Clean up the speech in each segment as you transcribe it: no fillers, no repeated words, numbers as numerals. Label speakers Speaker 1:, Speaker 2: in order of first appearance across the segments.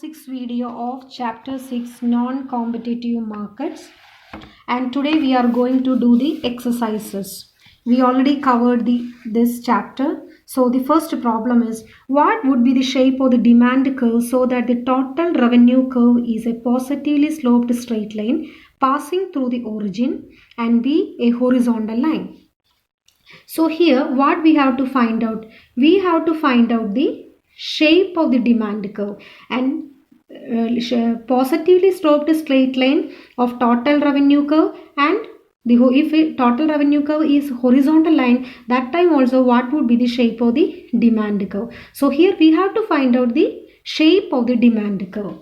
Speaker 1: 6 video of chapter 6 non-competitive markets, and today we are going to do the exercises. We already covered this chapter. So the first problem is, what would be the shape of the demand curve so that the total revenue curve is a positively sloped straight line passing through the origin and be a horizontal line? So here what we have to find out? We have to find out the shape of the demand curve, and positively sloped straight line of total revenue curve, and if total revenue curve is horizontal line, that time also what would be the shape of the demand curve? So here we have to find out the shape of the demand curve.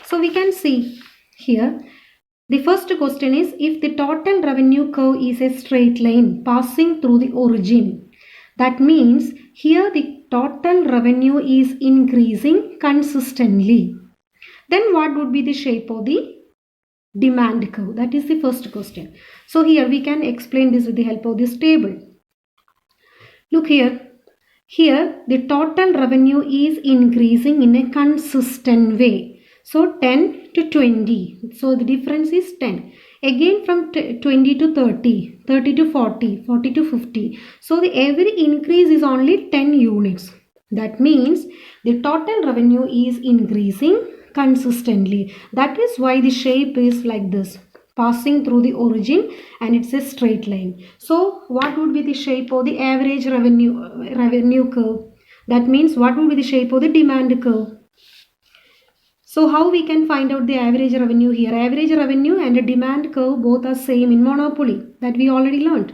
Speaker 1: So we can see here, the first question is, if the total revenue curve is a straight line passing through the origin, that means here the total revenue is increasing consistently. Then what would be the shape of the demand curve? That is the first question. So here we can explain this with the help of this table. Look here. Here the total revenue is increasing in a consistent way. So 10 to 20. So the difference is 10. Again from 20 to 30, 30 to 40, 40 to 50. So the every increase is only 10 units. That means the total revenue is increasing consistently. That is why the shape is like this, passing through the origin, and it's a straight line. So what would be the shape of the average revenue curve? That means what would be the shape of the demand curve? So how we can find out the average revenue here? Average revenue and the demand curve both are same in monopoly, that we already learned.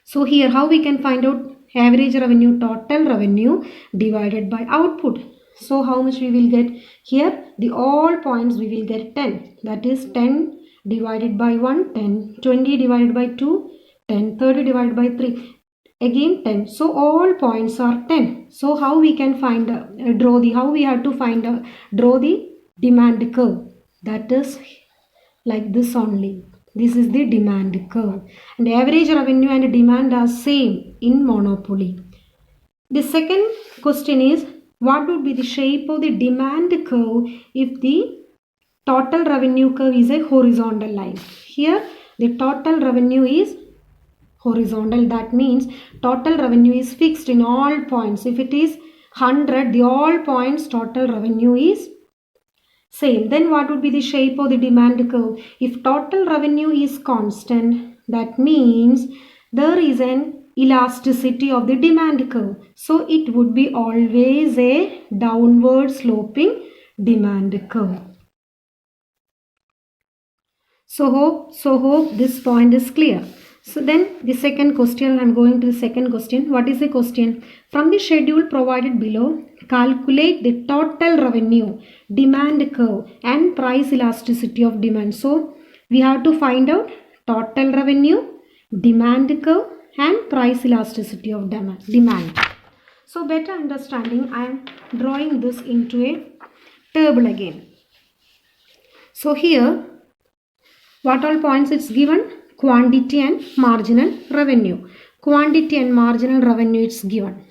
Speaker 1: So here how we can find out average revenue? Total revenue divided by output. So how much we will get here? The all points we will get 10. That is 10 divided by 1, 10. 20 divided by 2, 10. 30 divided by 3. Again 10. So all points are 10. So how we can find draw the demand curve? That is like this only. This is the demand curve, and average revenue and demand are same in monopoly. The second question is, what would be the shape of the demand curve if the total revenue curve is a horizontal line? Here the total revenue is horizontal. That means total revenue is fixed in all points. If it is 100, the all points total revenue is same. Then what would be the shape of the demand curve? If total revenue is constant, that means there is an elasticity of the demand curve. So it would be always a downward sloping demand curve. So hope this point is clear. So then the second question, I am going to the second question. What is the question? From the schedule provided below, calculate the total revenue, demand curve and price elasticity of demand. So we have to find out total revenue, demand curve and price elasticity of demand. So better understanding, I am drawing this into a table again. So here what all points it's given? Quantity and marginal revenue. Quantity and marginal revenue it's given.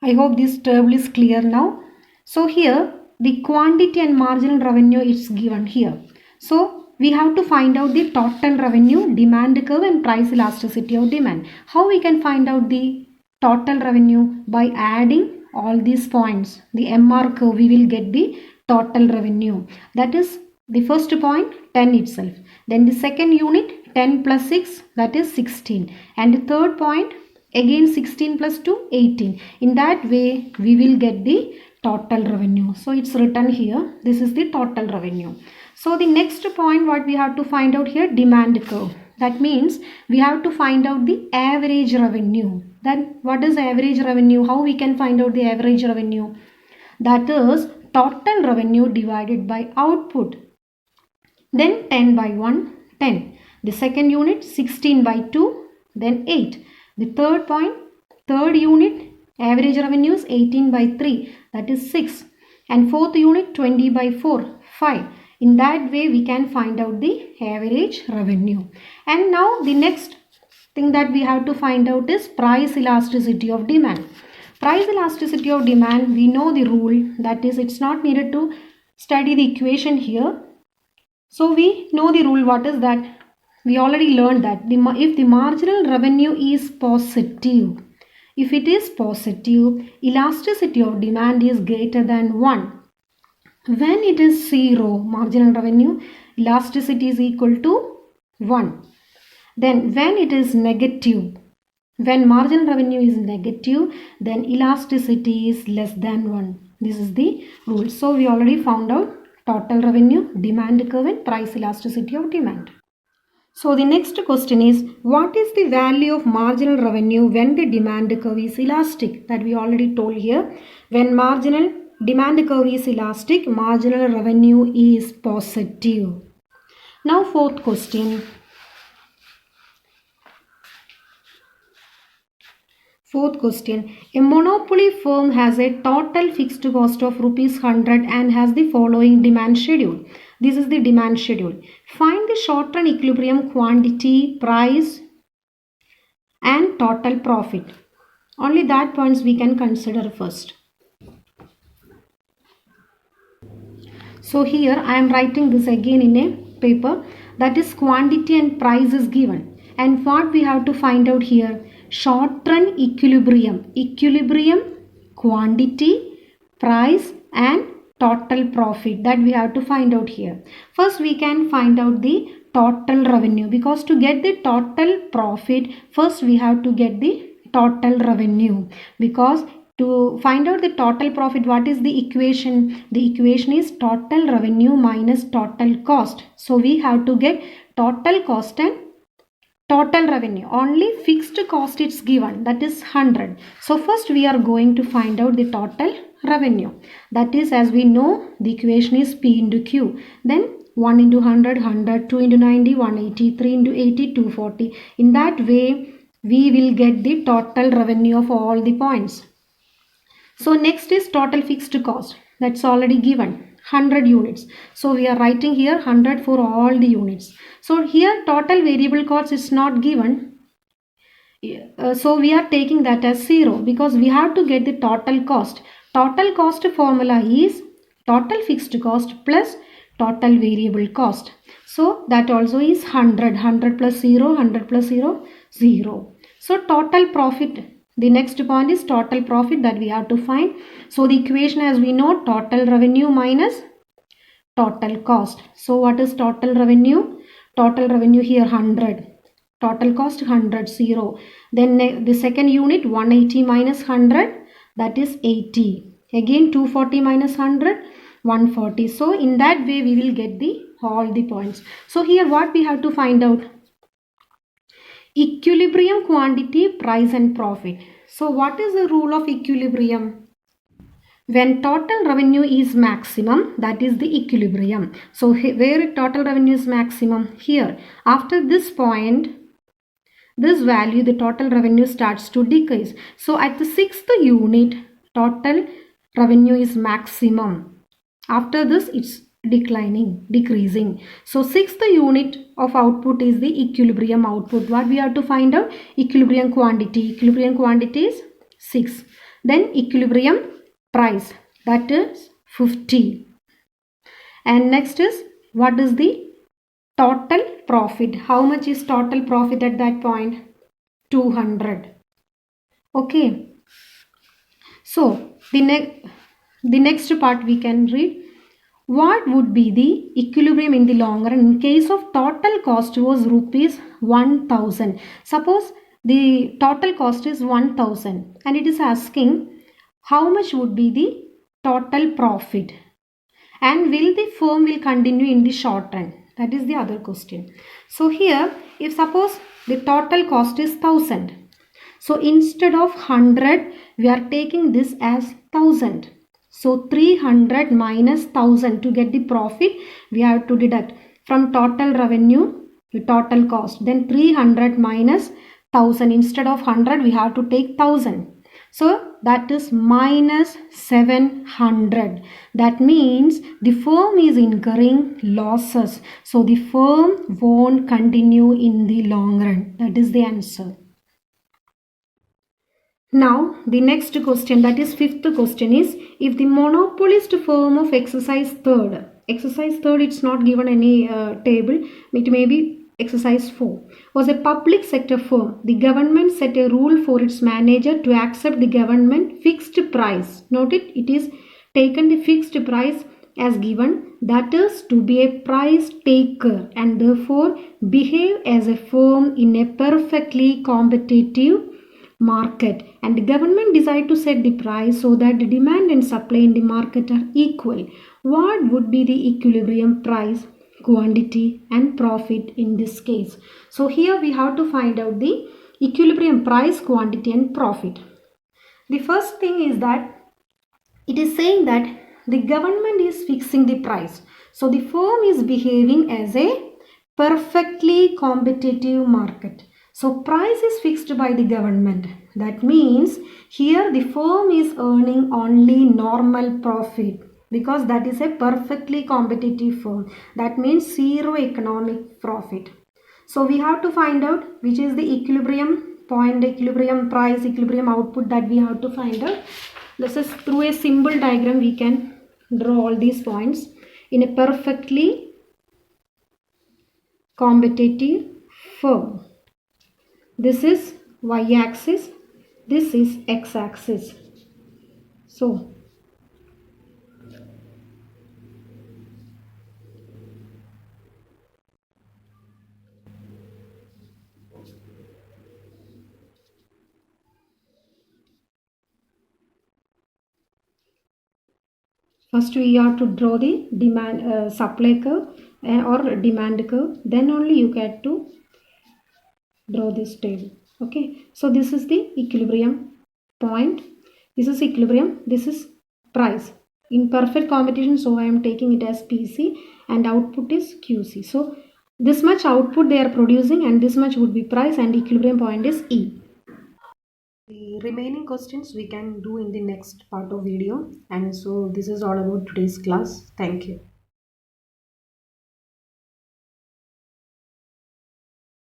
Speaker 1: I hope this table is clear now. So here the quantity and marginal revenue is given here. So we have to find out the total revenue, demand curve and price elasticity of demand. How we can find out the total revenue? By adding all these points. The MR curve, we will get the total revenue. That is the first point 10 itself. Then the second unit 10 plus 6, that is 16. And the third point again 16 plus 2, 18. In that way we will get the total revenue. So it's written here. This is the total revenue. So the next point what we have to find out here? Demand curve. That means we have to find out the average revenue. Then what is average revenue? How we can find out the average revenue? That is total revenue divided by output. Then 10 by 1, 10. The second unit 16 by 2, then 8. The third point, third unit average revenue is 18 by 3, that is 6. And fourth unit 20 by 4, 5. In that way we can find out the average revenue. And now the next thing that we have to find out is price elasticity of demand. Price elasticity of demand, we know the rule, that is it's not needed to study the equation here. So we know the rule. What is that? We already learned that if the marginal revenue is positive, if it is positive, elasticity of demand is greater than 1. When it is 0, marginal revenue, elasticity is equal to 1. Then when it is negative, when marginal revenue is negative, then elasticity is less than 1. This is the rule. So we already found out total revenue, demand curve and price elasticity of demand. So the next question is, what is the value of marginal revenue when the demand curve is elastic? That we already told here. When marginal demand curve is elastic, marginal revenue is positive. Now fourth question. Fourth question. A monopoly firm has a total fixed cost of rupees 100 and has the following demand schedule. This is the demand schedule. Find the short-run equilibrium quantity, price and total profit. Only that points we can consider first. So here I am writing this again in a paper, that is quantity and price is given. And what we have to find out here? Short-run equilibrium. Equilibrium, quantity, price and total profit, that we have to find out here. First we can find out the total revenue, because to get the total profit, first we have to get the total revenue. Because to find out the total profit, what is the equation? The equation is total revenue minus total cost. So we have to get total cost and total revenue. Only fixed cost is given, that is 100. So first we are going to find out the total revenue. That is, as we know, the equation is P into Q. Then 1 into 100, 100, 2 into 90, 180, 3 into 80, 240. In that way, we will get the total revenue of all the points. So next is total fixed cost. That's already given, 100 units. So we are writing here 100 for all the units. So here total variable cost is not given. So we are taking that as 0 because we have to get the total cost. Total cost formula is total fixed cost plus total variable cost. So that also is 100. 100 plus 0, 100 plus 0, 0. So total profit. The next point is total profit that we have to find. So the equation, as we know, total revenue minus total cost. So what is total revenue? Total revenue here 100. Total cost 100, 0. Then the second unit 180 minus 100, that is 80. Again 240 minus 100, 140. So in that way we will get all the points. So here what we have to find out? Equilibrium quantity, price and profit. So what is the rule of equilibrium? When total revenue is maximum, that is the equilibrium. So where total revenue is maximum? Here. After this point, this value, the total revenue starts to decrease. So at the 6th unit, total revenue is maximum. After this, it's decreasing. So 6th unit of output is the equilibrium output. What we have to find out? Equilibrium quantity. Equilibrium quantity is 6. Then equilibrium price, that is 50. And next is, what is the total profit? How much is total profit at that point? 200. Okay. So the next part we can read. What would be the equilibrium in the long run in case of total cost was rupees 1000? Suppose the total cost is 1000 and it is asking how much would be the total profit and will the firm will continue in the short run? That is the other question. So here, if suppose the total cost is 1000, so instead of 100 we are taking this as 1000. So 300 minus 1000 to get the profit, we have to deduct from total revenue the total cost. Then 300 minus 1000, instead of 100 we have to take 1000. So that is minus 700. That means the firm is incurring losses. So the firm won't continue in the long run. That is the answer. Now the next question, that is fifth question, is if the monopolist firm of exercise third, it's not given any table, it may be exercise 4, was a public sector firm. The government set a rule for its manager to accept the government fixed price. Note it, it is taken the fixed price as given, that is to be a price taker, and therefore behave as a firm in a perfectly competitive market, and the government decide to set the price so that the demand and supply in the market are equal. What would be the equilibrium price, quantity and profit in this case? So here we have to find out the equilibrium price, quantity and profit. The first thing is that it is saying that the government is fixing the price, so the firm is behaving as a perfectly competitive market. So price is fixed by the government. That means here the firm is earning only normal profit, because that is a perfectly competitive firm. That means zero economic profit. So we have to find out which is the equilibrium point, equilibrium price, equilibrium output, that we have to find out. This is through a symbol diagram we can draw all these points in a perfectly competitive firm. This is y-axis, this is x-axis. So first we have to draw the demand supply curve or demand curve, then only you get to draw this table. Okay, so this is the equilibrium point, this is equilibrium, this is price in perfect competition, so I am taking it as PC, and output is QC. So this much output they are producing and this much would be price, and equilibrium point is E. The remaining questions we can do in the next part of video, and so this is all about today's class. Thank you.